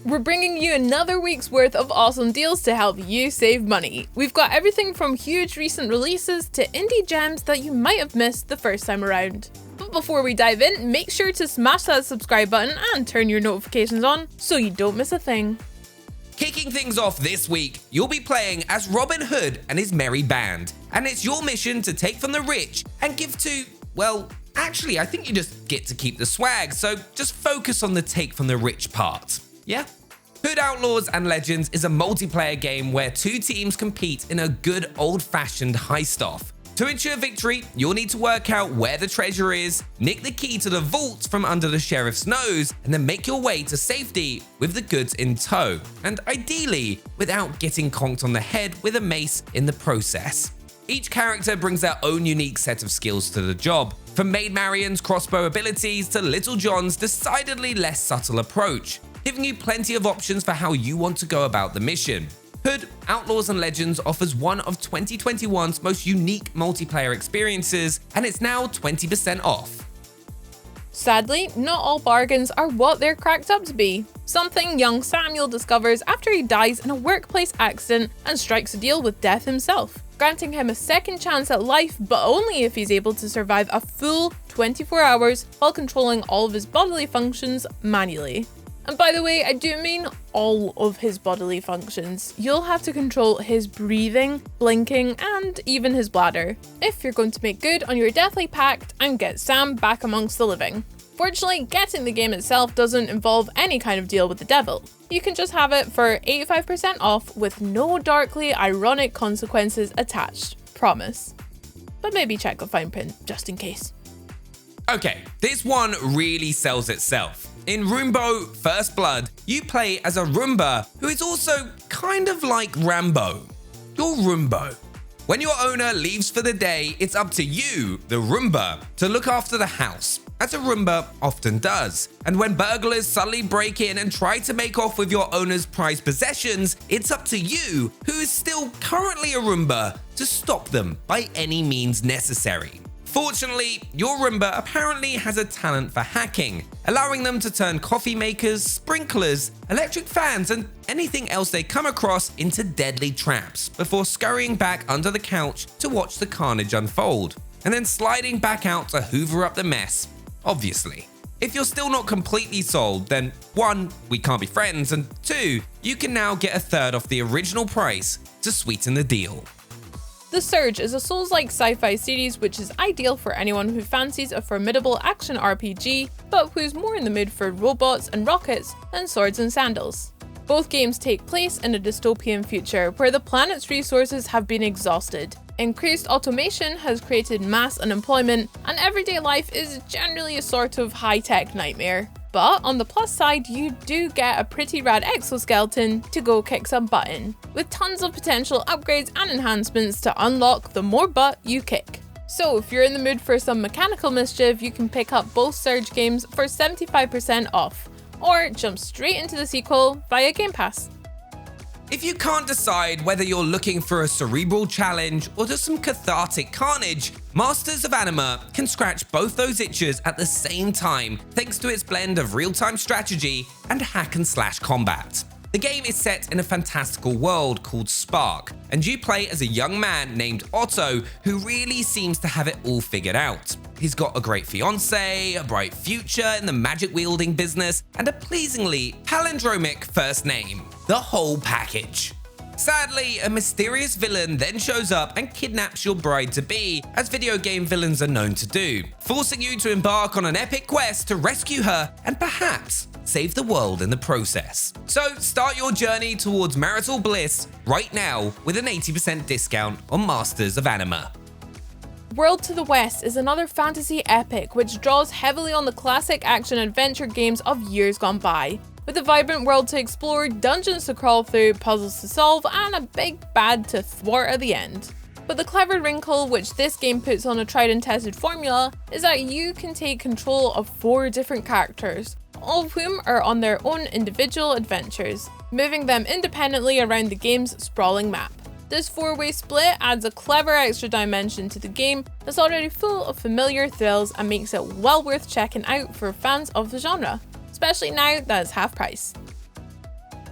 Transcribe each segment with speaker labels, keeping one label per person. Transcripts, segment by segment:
Speaker 1: We're bringing you another week's worth of awesome deals to help you save money. We've got everything from huge recent releases to indie gems that you might have missed the first time around. But before we dive in, make sure to smash that subscribe button and turn your notifications on so you don't miss a thing.
Speaker 2: Kicking things off this week, you'll be playing as Robin Hood and his merry band, and it's your mission to take from the rich and give to, well, actually I think you just get to keep the swag, so just focus on the take from the rich part. Yeah? Hood Outlaws and Legends is a multiplayer game where two teams compete in a good old-fashioned heist-off. To ensure victory, you'll need to work out where the treasure is, nick the key to the vault from under the sheriff's nose, and then make your way to safety with the goods in tow, and ideally without getting conked on the head with a mace in the process. Each character brings their own unique set of skills to the job, from Maid Marian's crossbow abilities to Little John's decidedly less subtle approach, giving you plenty of options for how you want to go about the mission. Hood, Outlaws and Legends offers one of 2021's most unique multiplayer experiences, and it's now 20% off.
Speaker 1: Sadly, not all bargains are what they're cracked up to be. Something young Samuel discovers after he dies in a workplace accident and strikes a deal with death himself, granting him a second chance at life, but only if he's able to survive a full 24 hours while controlling all of his bodily functions manually. And by the way, I do mean all of his bodily functions. You'll have to control his breathing, blinking, and even his bladder, if you're going to make good on your deathly pact and get Sam back amongst the living. Fortunately, getting the game itself doesn't involve any kind of deal with the devil. You can just have it for 85% off with no darkly ironic consequences attached. Promise. But maybe check the fine print just in case.
Speaker 2: Okay, this one really sells itself. In Roomba First Blood, you play as a Roomba who is also kind of like Rambo. You're Roomba. When your owner leaves for the day, it's up to you, the Roomba, to look after the house, as a Roomba often does. And when burglars suddenly break in and try to make off with your owner's prized possessions, it's up to you, who is still currently a Roomba, to stop them by any means necessary. Fortunately, your Roomba apparently has a talent for hacking, allowing them to turn coffee makers, sprinklers, electric fans, and anything else they come across into deadly traps before scurrying back under the couch to watch the carnage unfold, and then sliding back out to hoover up the mess, obviously. If you're still not completely sold, then 1, we can't be friends, and 2, you can now get a third off the original price to sweeten the deal.
Speaker 1: The Surge is a Souls-like sci-fi series which is ideal for anyone who fancies a formidable action RPG, but who's more in the mood for robots and rockets than swords and sandals. Both games take place in a dystopian future where the planet's resources have been exhausted. Increased automation has created mass unemployment, and everyday life is generally a sort of high-tech nightmare. But on the plus side, you do get a pretty rad exoskeleton to go kick some butt in, with tons of potential upgrades and enhancements to unlock the more butt you kick. So if you're in the mood for some mechanical mischief, you can pick up both Surge games for 75% off, or jump straight into the sequel via Game Pass.
Speaker 2: If you can't decide whether you're looking for a cerebral challenge or just some cathartic carnage, Masters of Anima can scratch both those itches at the same time thanks to its blend of real-time strategy and hack-and-slash combat. The game is set in a fantastical world called Spark, and you play as a young man named Otto who really seems to have it all figured out. He's got a great fiancé, a bright future in the magic-wielding business, and a pleasingly palindromic first name. The whole package. Sadly, a mysterious villain then shows up and kidnaps your bride-to-be, as video game villains are known to do, forcing you to embark on an epic quest to rescue her and perhaps save the world in the process. So start your journey towards marital bliss right now with an 80% discount on Masters of Anima.
Speaker 1: World to the West is another fantasy epic which draws heavily on the classic action-adventure games of years gone by, with a vibrant world to explore, dungeons to crawl through, puzzles to solve, and a big bad to thwart at the end. But the clever wrinkle which this game puts on a tried and tested formula is that you can take control of 4 different characters, all of whom are on their own individual adventures, moving them independently around the game's sprawling map. This 4-way split adds a clever extra dimension to the game that's already full of familiar thrills and makes it well worth checking out for fans of the genre, especially now that it's half price.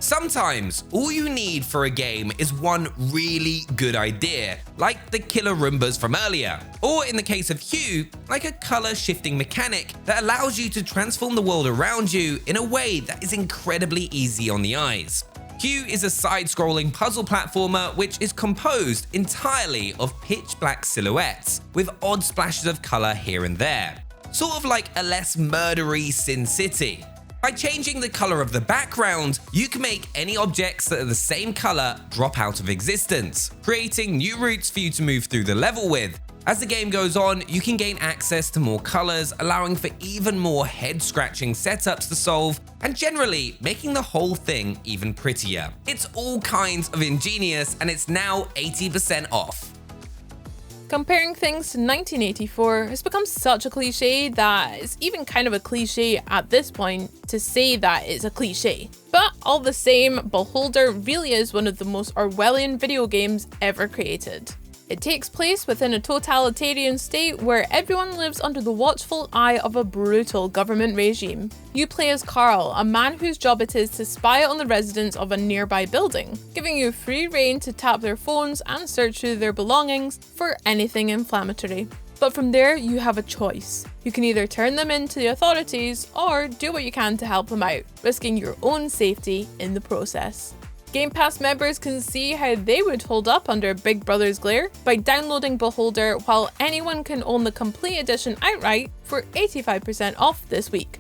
Speaker 2: Sometimes, all you need for a game is one really good idea, like the killer Roombas from earlier, or in the case of Hue, like a color shifting mechanic that allows you to transform the world around you in a way that is incredibly easy on the eyes. Hue is a side-scrolling puzzle platformer which is composed entirely of pitch-black silhouettes, with odd splashes of color here and there, sort of like a less murdery Sin City. By changing the color of the background, you can make any objects that are the same color drop out of existence, creating new routes for you to move through the level with. As the game goes on, you can gain access to more colors, allowing for even more head-scratching setups to solve, and generally making the whole thing even prettier. It's all kinds of ingenious, and it's now 80% off.
Speaker 1: Comparing things to 1984 has become such a cliche that it's even kind of a cliche at this point to say that it's a cliche. But all the same, Beholder really is one of the most Orwellian video games ever created. It takes place within a totalitarian state where everyone lives under the watchful eye of a brutal government regime. You play as Carl, a man whose job it is to spy on the residents of a nearby building, giving you free rein to tap their phones and search through their belongings for anything inflammatory. But from there, you have a choice. You can either turn them in to the authorities or do what you can to help them out, risking your own safety in the process. Game Pass members can see how they would hold up under Big Brother's glare by downloading Beholder, while anyone can own the complete edition outright for 85% off this week.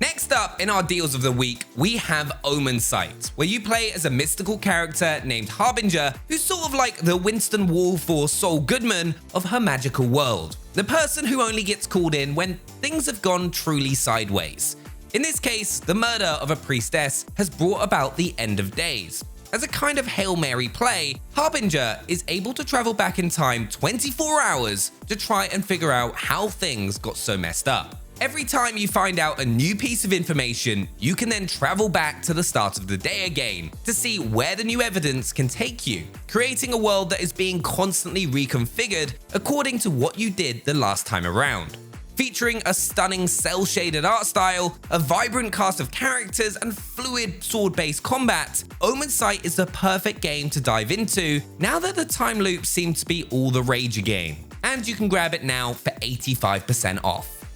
Speaker 2: Next up in our deals of the week, we have Omen of Sight, where you play as a mystical character named Harbinger, who's sort of like the Winston Wolfe or Saul Goodman of her magical world. The person who only gets called in when things have gone truly sideways. In this case, the murder of a priestess has brought about the end of days. As a kind of Hail Mary play, Harbinger is able to travel back in time 24 hours to try and figure out how things got so messed up. Every time you find out a new piece of information, you can then travel back to the start of the day again to see where the new evidence can take you, creating a world that is being constantly reconfigured according to what you did the last time around. Featuring a stunning cel-shaded art style, a vibrant cast of characters, and fluid sword-based combat, Omen of Sight is the perfect game to dive into now that the time loops seem to be all the rage again. And you can grab it now for 85% off.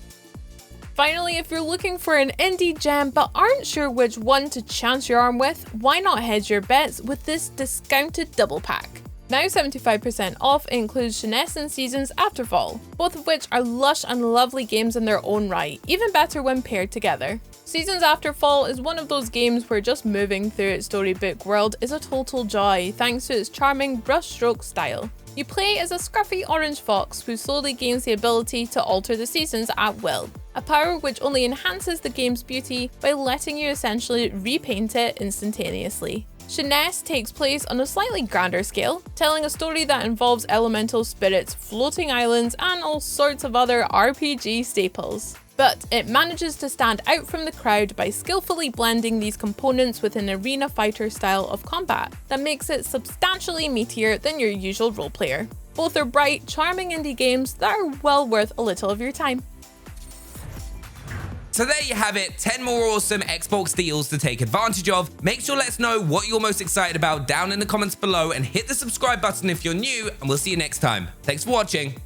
Speaker 1: Finally, if you're looking for an indie gem but aren't sure which one to chance your arm with, why not hedge your bets with this discounted double pack? Now 75% off includes Shenanigans Seasons After Fall, both of which are lush and lovely games in their own right, even better when paired together. Seasons After Fall is one of those games where just moving through its storybook world is a total joy thanks to its charming brushstroke style. You play as a scruffy orange fox who slowly gains the ability to alter the seasons at will, a power which only enhances the game's beauty by letting you essentially repaint it instantaneously. Shenanigans takes place on a slightly grander scale, telling a story that involves elemental spirits, floating islands, and all sorts of other RPG staples. But it manages to stand out from the crowd by skillfully blending these components with an arena fighter style of combat that makes it substantially meatier than your usual role player. Both are bright, charming indie games that are well worth a little of your time.
Speaker 2: So there you have it, 10 more awesome Xbox deals to take advantage of. Make sure to let us know what you're most excited about down in the comments below and hit the subscribe button if you're new, and we'll see you next time. Thanks for watching.